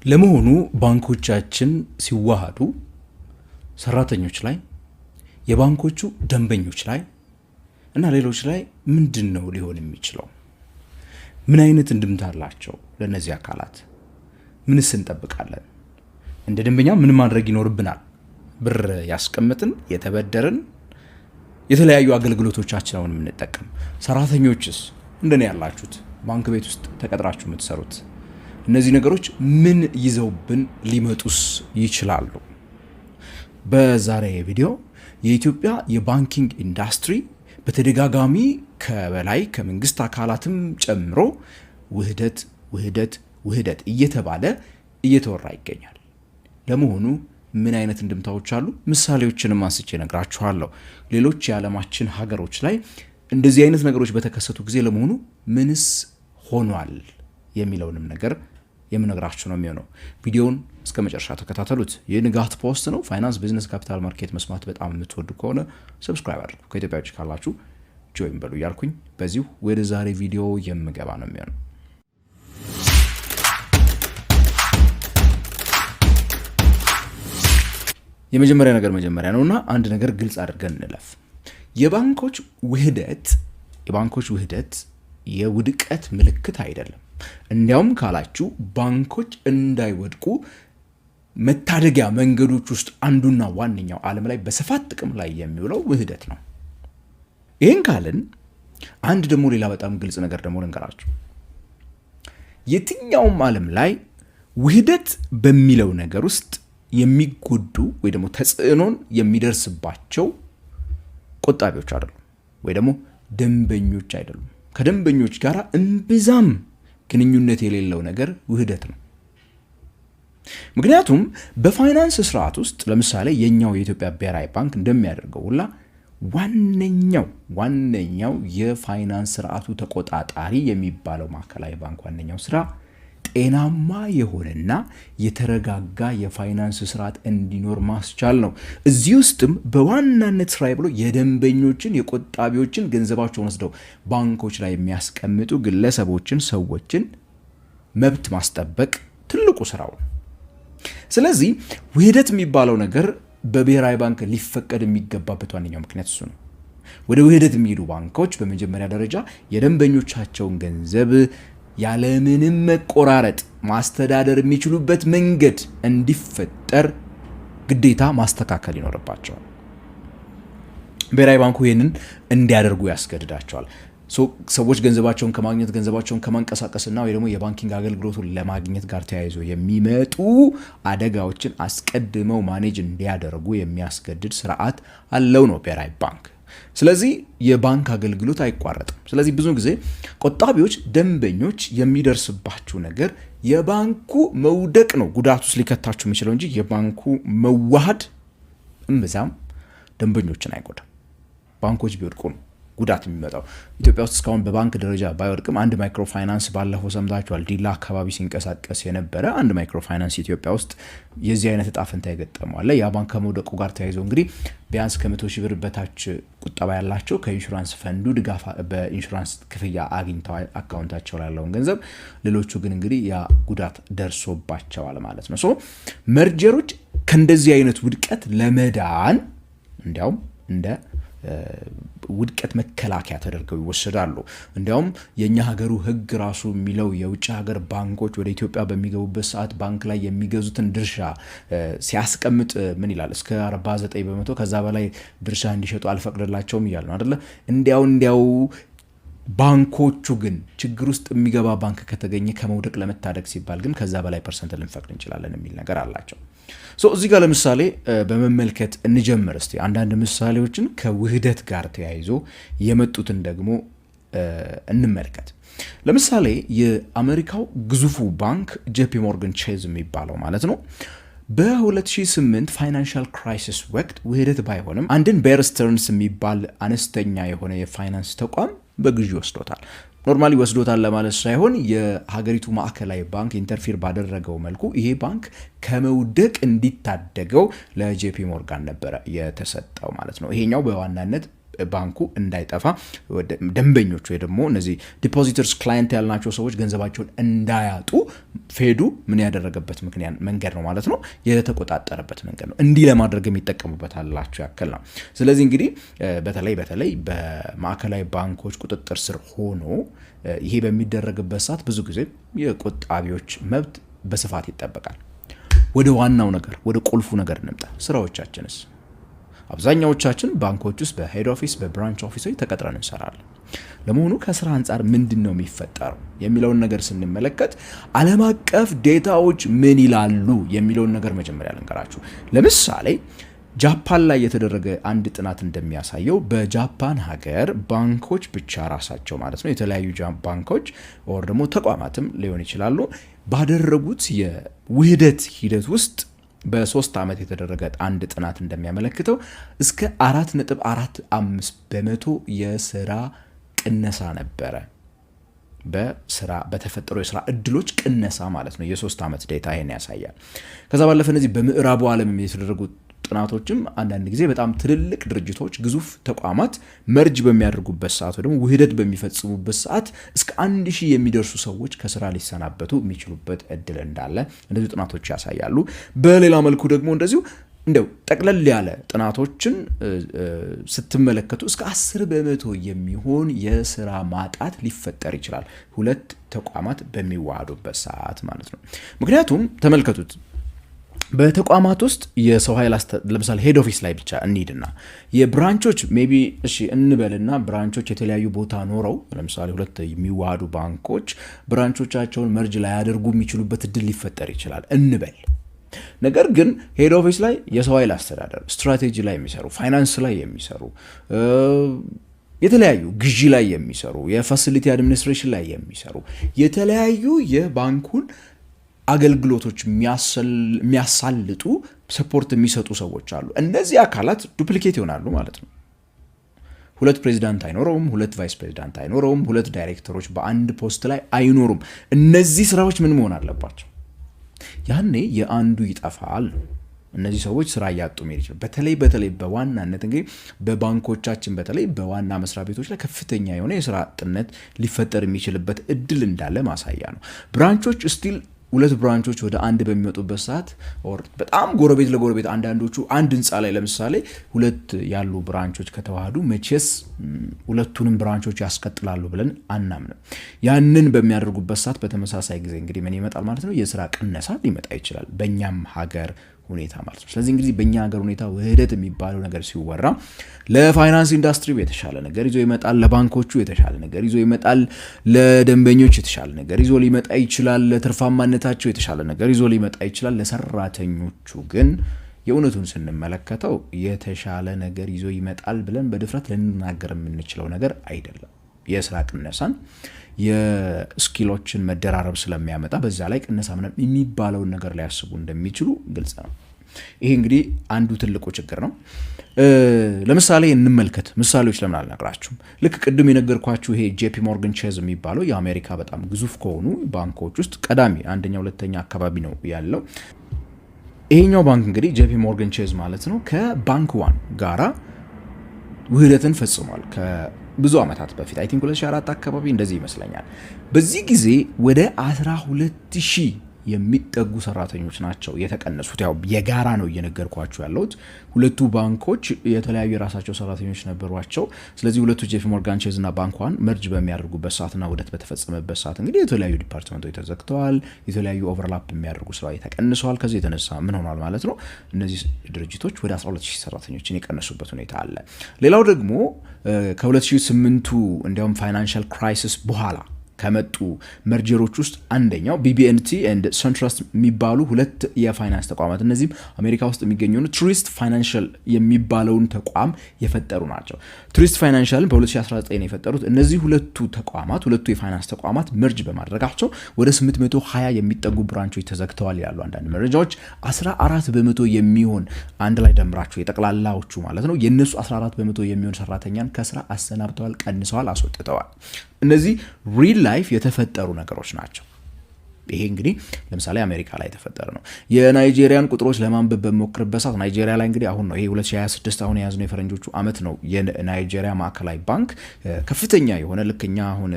ለመሆኑ ባንኮቻችን ሲዋሃዱ ሰራተኞች ላይ የባንኮቹ ደንበኞች ላይ እና ሌሎች ላይ ምንድነው ሊሆን የሚችለው? ምን አይነት እንድምታ አላቸው? ለነዚህ አካላት ምንስ እንጠብቃለን? እንደ ደንበኛ ምን ማድረግ ይኖርብናል? ብር ያስቀምጥን የተበደርን የተለያዩ አገልግሎቶቻችንን የምንጠቀም ሰራተኞችስ እንደኔ ያላችሁት ባንክ ቤት ውስጥ ተቀጥራችሁ የምትሰሩት እነዚህ ነገሮች ምን ይዘውብን ሊመጡስ ይችላሉ? በዛሬ ቪዲዮ የኢትዮጵያ የባንኪንግ ኢንዱስትሪ በተደጋጋሚ ከበላይ ከመንግስት አካላትም ጨምሮ ውህደት እየተባለ እየተወራ ይገኛል። ለመሆኑ ምን አይነት እንድምታዎች አሉ? ምሳሌዎችንም አንስቼ ነግራችኋለሁ። ሌሎች የዓለማችን ሀገሮች ላይ እንደዚህ አይነት ነገሮች በተከሰቱ ጊዜ ለመሆኑ ምንስ ሆኗል የሚለውንም ነገር የምነግራችሁ ነው የሚሆነው። ቪዲዮውን እስከ መጨረሻ ተከታተሉት። የንጋት ፖስት ነው። ፋይናንስ፣ ቢዝነስ፣ ካፒታል ማርኬት መስማት በጣም የምትወዱ ከሆነ ሰብስክራይብ አድርጉ። ከኢትዮጵያ ውጭ ካላችሁ ጆይን በሉ እያልኩኝ በዚሁ ወደ ዛሬ ቪዲዮ የምገባ ነው የሚሆነው። የመጀመሪያ ነገር መጀመሪያ ነውና አንድ ነገር ግልጽ አድርገን እንለፍ። የባንኮች ውህደት የውድቀት ምልክት አይደለም። እንዲያውም ካላችሁ ባንኮች እንዳይወድቁ መታደጊያ መንገዶች ውስጥ አንዱና ዋነኛው ዓለም ላይ በስፋት ጥቅም ላይ የሚውለው ውህደት ነው። ይህን ካልን አንድ ደግሞ ሌላ በጣም ግልጽ ነገር ደግሞ ልንገራችሁ። የትኛውም ዓለም ላይ ውህደት በሚለው ነገር ውስጥ የሚጎዱ ወይ ደግሞ ተጽዕኖን የሚደርስባቸው ቆጣቢዎች አይደሉም፣ ወይ ደግሞ ደንበኞች አይደሉም። ከደንበኞች ጋር እምብዛም ግንኙነት የሌለው ነገር ውህደት ነው። ምክንያቱም በፋይናንስ ስርዓት ውስጥ ለምሳሌ የኛው የኢትዮጵያ ብሔራዊ ባንክ እንደሚያደርገው ሁላ ዋነኛው የፋይናንስ ስርዓቱ ተቆጣጣሪ የሚባለው ማዕከላዊ ባንክ ዋነኛው ስራ ጤናማ የሆነና የተረጋጋ የፋይናንስ ስርዓት እንዲኖር ማስቻል ነው። እዚህ ውስጥም በዋናነት ስራ ብሎ የደንበኞችን የቆጣቢዎችን ገንዘባቸውን ወስደው ባንኮች ላይ የሚያስቀምጡ ግለሰቦችን፣ ሰዎችን መብት ማስጠበቅ ትልቁ ስራው ነው። ስለዚህ ውህደት የሚባለው ነገር በብሔራዊ ባንክ ሊፈቀድ የሚገባበት ዋነኛው ምክንያት እሱ ነው። ወደ ውህደት የሚሄዱ ባንኮች በመጀመሪያ ደረጃ የደንበኞቻቸውን ገንዘብ ያለምንም መቆራረጥ ማስተዳደር የሚችሉበት መንገድ እንዲፈጠር ግዴታ ማስተካከል ይኖርባቸዋል። ብሔራዊ ባንኩ ይህንን እንዲያደርጉ ያስገድዳቸዋል። ሰዎች ገንዘባቸውን ከማግኘት ገንዘባቸውን ከማንቀሳቀስና ወይ ደግሞ የባንኪንግ አገልግሎቱን ለማግኘት ጋር ተያይዞ የሚመጡ አደጋዎችን አስቀድመው ማኔጅ እንዲያደርጉ የሚያስገድድ ስርዓት አለው ነው ብሔራዊ ባንክ። ስለዚህ የባንክ አገልግሎት አይቋረጥም። ስለዚህ ብዙ ጊዜ ቆጣቢዎች፣ ደንበኞች የሚደርስባችሁ ነገር የባንኩ መውደቅ ነው ጉዳት ውስጥ ሊከታችሁ የሚችለው እንጂ የባንኩ መዋሃድ እምብዛም ደንበኞችን አይጎዳም። ባንኮች ቢወድቁ ነው ጉዳት የሚመጣው። ኢትዮጵያ ውስጥ እስካሁን በባንክ ደረጃ ባይወድቅም አንድ ማይክሮ ፋይናንስ ባለፈው ሰምታችኋል፣ ዲላ አካባቢ ሲንቀሳቀስ የነበረ አንድ ማይክሮ ፋይናንስ ኢትዮጵያ ውስጥ የዚህ አይነት እጣ ፈንታ የገጠመዋል። ያ ባንክ ከመውደቁ ጋር ተያይዞ እንግዲህ ቢያንስ ከ100,000 ብር በታች ቁጠባ ያላቸው ከኢንሹራንስ ፈንዱ ድጋፍ በኢንሹራንስ ክፍያ አግኝተዋል አካውንታቸው ላይ ያለውን ገንዘብ። ሌሎቹ ግን እንግዲህ ያ ጉዳት ደርሶባቸዋል ማለት ነው። መርጀሮች ከእንደዚህ አይነት ውድቀት ለመዳን እንዲያውም እንደ ውድቀት መከላከያ ተደርገው ይወሰዳሉ። እንዲያውም የኛ ሀገሩ ህግ ራሱ የሚለው የውጭ ሀገር ባንኮች ወደ ኢትዮጵያ በሚገቡበት ሰዓት ባንክ ላይ የሚገዙትን ድርሻ ሲያስቀምጥ ምን ይላል? እስከ 49% ከዛ በላይ ድርሻ እንዲሸጡ አልፈቅድላቸውም እያሉ ነው አይደለ? እንዲያው ባንኮቹ ግን ችግር ውስጥ የሚገባ ባንክ ከተገኘ ከመውደቅ ለመታደግ ሲባል ግን ከዛ በላይ ፐርሰንት ልንፈቅድ እንችላለን የሚል ነገር አላቸው። እዚህ ጋር ለምሳሌ በመመልከት እንጀምር እስቲ። አንዳንድ ምሳሌዎችን ከውህደት ጋር ተያይዞ የመጡትን ደግሞ እንመልከት። ለምሳሌ የአሜሪካው ግዙፉ ባንክ ጄፒ ሞርጋን ቼዝ የሚባለው ማለት ነው በ2008 ፋይናንሻል ክራይሲስ ወቅት ውህደት ባይሆንም አንድን ቤር ስተርንስ የሚባል አነስተኛ የሆነ የፋይናንስ ተቋም በግዢ ወስዶታል። ኖርማሊ ወስዶታል ለማለት ሳይሆን የሀገሪቱ ማዕከላዊ ባንክ ኢንተርፊር ባደረገው መልኩ ይሄ ባንክ ከመውደቅ እንዲታደገው ለጄፒ ሞርጋን ነበረ የተሰጠው ማለት ነው። ይሄኛው በዋናነት ባንኩ እንዳይጠፋ ደንበኞች ወይ ደግሞ እነዚህ ዲፖዚተርስ ክላይንት ያልናቸው ሰዎች ገንዘባቸውን እንዳያጡ ፌዱ ምን ያደረገበት መንገድ ነው ማለት ነው፣ የተቆጣጠረበት መንገድ ነው። እንዲህ ለማድረግ የሚጠቀሙበት አላቸው ያክል ነው። ስለዚህ እንግዲህ በተለይ በማዕከላዊ ባንኮች ቁጥጥር ስር ሆኖ ይሄ በሚደረግበት ሰዓት ብዙ ጊዜ የቆጣቢዎች መብት በስፋት ይጠበቃል። ወደ ዋናው ነገር ወደ ቁልፉ ነገር እንምጣ። ስራዎቻችንስ? አብዛኛዎቻችን ባንኮች ውስጥ በሄድ ኦፊስ በብራንች ኦፊሶች ተቀጥረን እንሰራለን። ለመሆኑ ከስራ አንጻር ምንድን ነው የሚፈጠረው የሚለውን ነገር ስንመለከት ዓለም አቀፍ ዴታዎች ምን ይላሉ የሚለውን ነገር መጀመሪያ ልንገራችሁ። ለምሳሌ ጃፓን ላይ የተደረገ አንድ ጥናት እንደሚያሳየው በጃፓን ሀገር ባንኮች ብቻ ራሳቸው ማለት ነው የተለያዩ ባንኮች ወር ደግሞ ተቋማትም ሊሆን ይችላሉ ባደረጉት የውህደት ሂደት ውስጥ በ3 ዓመት የተደረገ አንድ ጥናት እንደሚያመለክተው እስከ 4.45% የስራ ቅነሳ ነበረ። በተፈጠሩ የስራ እድሎች ቅነሳ ማለት ነው። የ3 ዓመት ዴታ ይሄን ያሳያል። ከዛ ባለፈ እነዚህ በምዕራቡ ዓለም የተደረጉ ጥናቶችም አንዳንድ ጊዜ በጣም ትልልቅ ድርጅቶች ግዙፍ ተቋማት መርጅ በሚያደርጉበት ሰዓት ወይ ደግሞ ውህደት በሚፈጽሙበት ሰዓት እስከ 1000 የሚደርሱ ሰዎች ከስራ ሊሰናበቱ የሚችሉበት እድል እንዳለ እንደዚሁ ጥናቶች ያሳያሉ። በሌላ መልኩ ደግሞ እንደዚሁ እንደው ጠቅለል ያለ ጥናቶችን ስትመለከቱ እስከ 10% የሚሆን የስራ ማጣት ሊፈጠር ይችላል ሁለት ተቋማት በሚዋሃዱበት ሰዓት ማለት ነው። ምክንያቱም ተመልከቱት በተቋማት ውስጥ የሰው ኃይል ለምሳሌ ሄድ ኦፊስ ላይ ብቻ እንሂድና የብራንቾች ሜቢ እሺ እንበልና ብራንቾች የተለያዩ ቦታ ኖረው ለምሳሌ ሁለት የሚዋሃዱ ባንኮች ብራንቾቻቸውን መርጅ ላይ ያደርጉ የሚችሉበት እድል ሊፈጠር ይችላል እንበል። ነገር ግን ሄድ ኦፊስ ላይ የሰው ኃይል አስተዳደር ስትራቴጂ ላይ የሚሰሩ ፋይናንስ ላይ የሚሰሩ የተለያዩ ግዢ ላይ የሚሰሩ የፋሲሊቲ አድሚኒስትሬሽን ላይ የሚሰሩ የተለያዩ የባንኩን አገልግሎቶች የሚያሳልጡ ሰፖርት የሚሰጡ ሰዎች አሉ። እነዚህ አካላት ዱፕሊኬት ይሆናሉ ማለት ነው። ሁለት ፕሬዚዳንት አይኖረውም፣ ሁለት ቫይስ ፕሬዚዳንት አይኖረውም፣ ሁለት ዳይሬክተሮች በአንድ ፖስት ላይ አይኖሩም። እነዚህ ስራዎች ምን መሆን አለባቸው? ያኔ የአንዱ ይጠፋል። እነዚህ ሰዎች ስራ እያጡ መሄድ ይችላል። በተለይ በዋናነት እንግዲህ በባንኮቻችን በተለይ በዋና መስሪያ ቤቶች ላይ ከፍተኛ የሆነ የስራ አጥነት ሊፈጠር የሚችልበት እድል እንዳለ ማሳያ ነው። ብራንቾች ስቲል ሁለት ብራንቾች ወደ አንድ በሚመጡበት ሰዓት በጣም ጎረቤት ለጎረቤት አንዳንዶቹ አንድ ህንፃ ላይ ለምሳሌ ሁለት ያሉ ብራንቾች ከተዋሃዱ መቼስ ሁለቱንም ብራንቾች ያስቀጥላሉ ብለን አናምንም። ያንን በሚያደርጉበት ሰዓት በተመሳሳይ ጊዜ እንግዲህ ምን ይመጣል ማለት ነው? የስራ ቅነሳ ሊመጣ ይችላል በእኛም ሀገር ሁኔታ ማለት ነው። ስለዚህ እንግዲህ በእኛ ሀገር ሁኔታ ውህደት የሚባለው ነገር ሲወራ ለፋይናንስ ኢንዱስትሪ የተሻለ ነገር ይዞ ይመጣል፣ ለባንኮቹ የተሻለ ነገር ይዞ ይመጣል፣ ለደንበኞች የተሻለ ነገር ይዞ ሊመጣ ይችላል፣ ለትርፋማነታቸው የተሻለ ነገር ይዞ ሊመጣ ይችላል። ለሰራተኞቹ ግን የእውነቱን ስንመለከተው የተሻለ ነገር ይዞ ይመጣል ብለን በድፍረት ልንናገር የምንችለው ነገር አይደለም። የስራ ቅነሳን የስኪሎችን መደራረብ ስለሚያመጣ በዛ ላይ ቅነሳ ምንም የሚባለውን ነገር ሊያስቡ እንደሚችሉ ግልጽ ነው። ይሄ እንግዲህ አንዱ ትልቁ ችግር ነው። ለምሳሌ እንመልከት። ምሳሌዎች ለምን አልነግራችሁም? ልክ ቅድም የነገርኳችሁ ይሄ ጄፒ ሞርጋን ቼዝ የሚባለው የአሜሪካ በጣም ግዙፍ ከሆኑ ባንኮች ውስጥ ቀዳሚ አንደኛ ሁለተኛ አካባቢ ነው ያለው። ይሄኛው ባንክ እንግዲህ ጄፒ ሞርጋን ቼዝ ማለት ነው ከባንክ ዋን ጋራ ውህደትን ፈጽሟል ብዙ ዓመታት በፊት አይ ቲንክ 2004 አካባቢ እንደዚህ ይመስለኛል። በዚህ ጊዜ ወደ 12000 የሚጠጉ ሰራተኞች ናቸው የተቀነሱት። ያው የጋራ ነው እየነገርኳችሁ ያለሁት። ሁለቱ ባንኮች የተለያዩ የራሳቸው ሰራተኞች ነበሯቸው። ስለዚህ ሁለቱ ጄፒ ሞርጋን ቼዝ እና ባንክ ዋን መርጅ በሚያደርጉበት ሰዓትና ውህደት በተፈጸመበት ሰዓት እንግዲህ የተለያዩ ዲፓርትመንቶች ተዘግተዋል። የተለያዩ ኦቨርላፕ የሚያደርጉ ስራዎች ተቀንሰዋል። ከዚህ የተነሳ ምን ሆኗል ማለት ነው? እነዚህ ድርጅቶች ወደ 12000 ሰራተኞችን የቀነሱበት ሁኔታ አለ። ሌላው ደግሞ ከ2008 እንዲያውም ፋይናንሻል ክራይሲስ በኋላ ከመጡ መርጀሮች ውስጥ አንደኛው BB&T and SunTrust የሚባሉ ሁለት የፋይናንስ ተቋማት እነዚህም አሜሪካ ውስጥ የሚገኙ ትሩስት ፋይናንሻል የሚባለውን ተቋም የፈጠሩ ናቸው። ትሩስት ፋይናንሻልን በ2019 የፈጠሩት እነዚህ ሁለቱ የፋይናንስ ተቋማት መርጅ በማድረጋቸው ወደ 820 የሚጠጉ ብራንቾች ተዘግተዋል ያሉ አንዳንድ መረጃዎች 14% የሚሆን አንድ ላይ ደምራቸው የጠቅላላዎቹ ማለት ነው የነሱ 14% የሚሆን ሰራተኛን ከስራ አሰናብተዋል፣ ቀንሰዋል፣ አስወጥተዋል። እነዚህ ሪል ላይፍ የተፈጠሩ ነገሮች ናቸው። ይሄ እንግዲህ ለምሳሌ አሜሪካ ላይ የተፈጠረ ነው። የናይጄሪያን ቁጥሮች ለማንበብ በሚሞክርበት ሰዓት ናይጄሪያ ላይ እንግዲህ አሁን ነው ይሄ 2026 አሁን የያዝነው የፈረንጆቹ አመት ነው። የናይጄሪያ ማዕከላዊ ባንክ ከፍተኛ የሆነ ልክኛ አሁን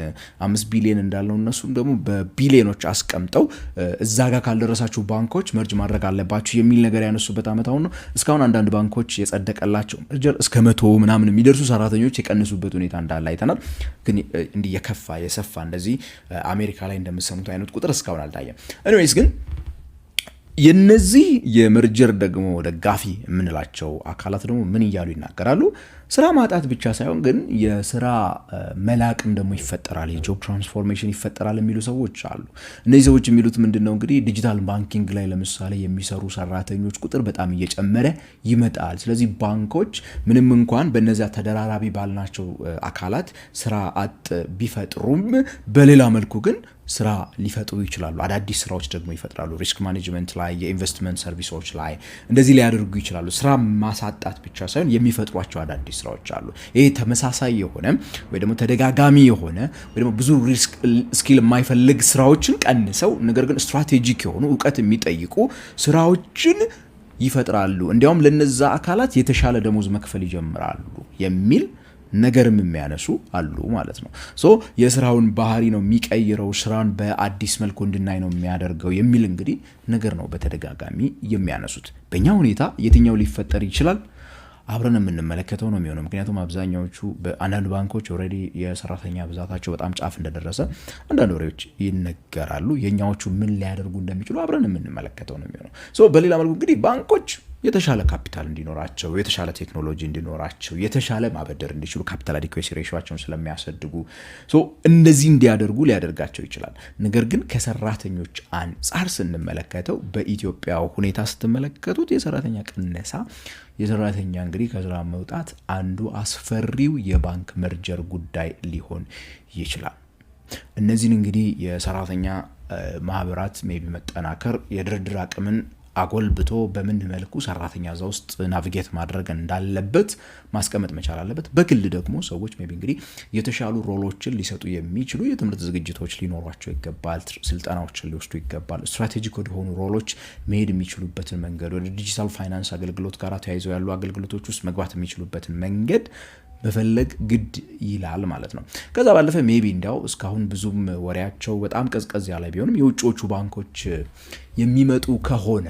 5 ቢሊዮን እንዳለው እነሱም ደግሞ በቢሊዮኖች አስቀምጠው እዛ ጋር ካልደረሳችሁ ባንኮች መርጅ ማድረግ አለባችሁ የሚል ነገር ያነሱበት አመት አሁን ነው። እስካሁን አንዳንድ ባንኮች የጸደቀላቸው መርጀር እስከ 100 ምናምን የሚደርሱ ሰራተኞች የቀንሱበት ሁኔታ እንዳለ አይተናል። ግን እንዲህ የከፋ የሰፋ እንደዚህ አሜሪካ ላይ እንደምሰሙት አይነት ቁጥር እስካሁን አልታየም። ኤኒዌይስ ግን የነዚህ የመርጀር ደግሞ ደጋፊ የምንላቸው አካላት ደግሞ ምን እያሉ ይናገራሉ? ስራ ማጣት ብቻ ሳይሆን ግን የስራ መላቅም ደግሞ ይፈጠራል፣ የጆብ ትራንስፎርሜሽን ይፈጠራል የሚሉ ሰዎች አሉ። እነዚህ ሰዎች የሚሉት ምንድነው እንግዲህ ዲጂታል ባንኪንግ ላይ ለምሳሌ የሚሰሩ ሰራተኞች ቁጥር በጣም እየጨመረ ይመጣል። ስለዚህ ባንኮች ምንም እንኳን በእነዚያ ተደራራቢ ባልናቸው አካላት ስራ አጥ ቢፈጥሩም በሌላ መልኩ ግን ስራ ሊፈጥሩ ይችላሉ። አዳዲስ ስራዎች ደግሞ ይፈጥራሉ። ሪስክ ማኔጅመንት ላይ፣ የኢንቨስትመንት ሰርቪሶች ላይ እንደዚህ ሊያደርጉ ይችላሉ። ስራ ማሳጣት ብቻ ሳይሆን የሚፈጥሯቸው አዳዲስ ስራዎች አሉ። ይሄ ተመሳሳይ የሆነ ወይ ደግሞ ተደጋጋሚ የሆነ ወይ ደግሞ ብዙ ሪስክ ስኪል የማይፈልግ ስራዎችን ቀንሰው ነገር ግን ስትራቴጂክ የሆኑ እውቀት የሚጠይቁ ስራዎችን ይፈጥራሉ። እንዲያውም ለነዛ አካላት የተሻለ ደሞዝ መክፈል ይጀምራሉ የሚል ነገርም የሚያነሱ አሉ ማለት ነው። የስራውን ባህሪ ነው የሚቀይረው፣ ስራን በአዲስ መልኩ እንድናይ ነው የሚያደርገው የሚል እንግዲህ ነገር ነው በተደጋጋሚ የሚያነሱት። በእኛ ሁኔታ የትኛው ሊፈጠር ይችላል አብረን የምንመለከተው ነው የሚሆነው። ምክንያቱም አብዛኛዎቹ በአንዳንድ ባንኮች ኦልሬዲ የሰራተኛ ብዛታቸው በጣም ጫፍ እንደደረሰ አንዳንድ ወሬዎች ይነገራሉ። የኛዎቹ ምን ሊያደርጉ እንደሚችሉ አብረን የምንመለከተው ነው የሚሆነው። በሌላ መልኩ እንግዲህ ባንኮች የተሻለ ካፒታል እንዲኖራቸው፣ የተሻለ ቴክኖሎጂ እንዲኖራቸው፣ የተሻለ ማበደር እንዲችሉ ካፒታል አዲኩዌሲ ሬሾአቸውን ስለሚያሳድጉ እንደዚህ እንዲያደርጉ ሊያደርጋቸው ይችላል። ነገር ግን ከሰራተኞች አንጻር ስንመለከተው በኢትዮጵያ ሁኔታ ስትመለከቱት የሰራተኛ ቅነሳ፣ የሰራተኛ እንግዲህ ከስራ መውጣት አንዱ አስፈሪው የባንክ መርጀር ጉዳይ ሊሆን ይችላል። እነዚህን እንግዲህ የሰራተኛ ማህበራት ሜቢ መጠናከር የድርድር አቅምን አጎልብቶ በምን መልኩ ሰራተኛ እዛ ውስጥ ናቪጌት ማድረግ እንዳለበት ማስቀመጥ መቻል አለበት። በግል ደግሞ ሰዎች ሜቢ እንግዲህ የተሻሉ ሮሎችን ሊሰጡ የሚችሉ የትምህርት ዝግጅቶች ሊኖሯቸው ይገባል። ስልጠናዎችን ሊወስዱ ይገባል። ስትራቴጂክ ወደሆኑ ሮሎች መሄድ የሚችሉበትን መንገድ፣ ወደ ዲጂታል ፋይናንስ አገልግሎት ጋር ተያይዘው ያሉ አገልግሎቶች ውስጥ መግባት የሚችሉበትን መንገድ በፈለግ ግድ ይላል ማለት ነው። ከዛ ባለፈ ሜቢ እንዲያው እስካሁን ብዙም ወሬያቸው በጣም ቀዝቀዝ ያለ ቢሆንም የውጭዎቹ ባንኮች የሚመጡ ከሆነ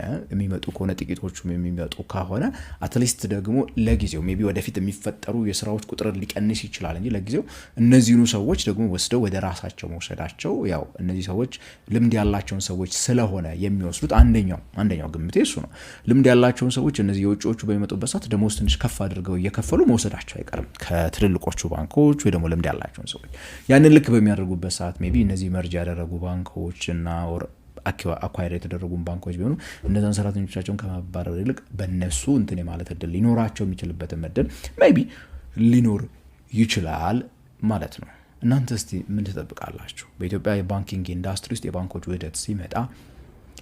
ጥቂቶቹም የሚመጡ ከሆነ አትሊስት ደግሞ ለጊዜው ሜቢ ወደፊት የሚፈጠሩ የስራዎች ቁጥር ሊቀንስ ይችላል እንጂ ለጊዜው እነዚህኑ ሰዎች ደግሞ ወስደው ወደ ራሳቸው መውሰዳቸው ያው እነዚህ ሰዎች ልምድ ያላቸውን ሰዎች ስለሆነ የሚወስዱት አንደኛው ግምቴ እሱ ነው። ልምድ ያላቸውን ሰዎች እነዚህ የውጭዎቹ በሚመጡበት ሰዓት ደሞዝ ትንሽ ከፍ አድርገው እየከፈሉ መውሰዳቸው አይቀርም ከትልልቆቹ ባንኮች ወይ ደግሞ ልምድ ያላቸውን ሰዎች። ያንን ልክ በሚያደርጉበት ሰዓት ሜቢ እነዚህ መርጅ ያደረጉ ባንኮች እና አኳይር የተደረጉ ባንኮች ቢሆኑ እነዛን ሰራተኞቻቸውን ከማባረር ይልቅ በእነሱ እንትን ማለት እድል ሊኖራቸው የሚችልበት እድል ሜቢ ሊኖር ይችላል ማለት ነው። እናንተ እስቲ ምን ትጠብቃላችሁ? በኢትዮጵያ የባንኪንግ ኢንዱስትሪ ውስጥ የባንኮች ውህደት ሲመጣ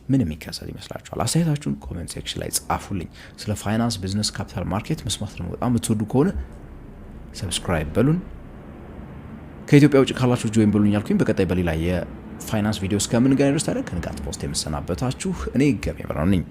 ምን የሚከሰት ይመስላችኋል? አስተያየታችሁን ኮሜንት ሴክሽን ላይ ጻፉልኝ። ስለ ፋይናንስ፣ ቢዝነስ፣ ካፒታል ማርኬት መስማት ነው በጣም የምትወዱ ከሆነ ሰብስክራይብ በሉን። ከኢትዮጵያ ውጭ ካላችሁ ጆይን በሉኝ ያልኩኝ። በቀጣይ በሌላ የፋይናንስ ቪዲዮ እስከምንገናኝ ድረስ ታዲያ ከንቃት ፖስት የምሰናበታችሁ እኔ ገበያ ብራው ነኝ።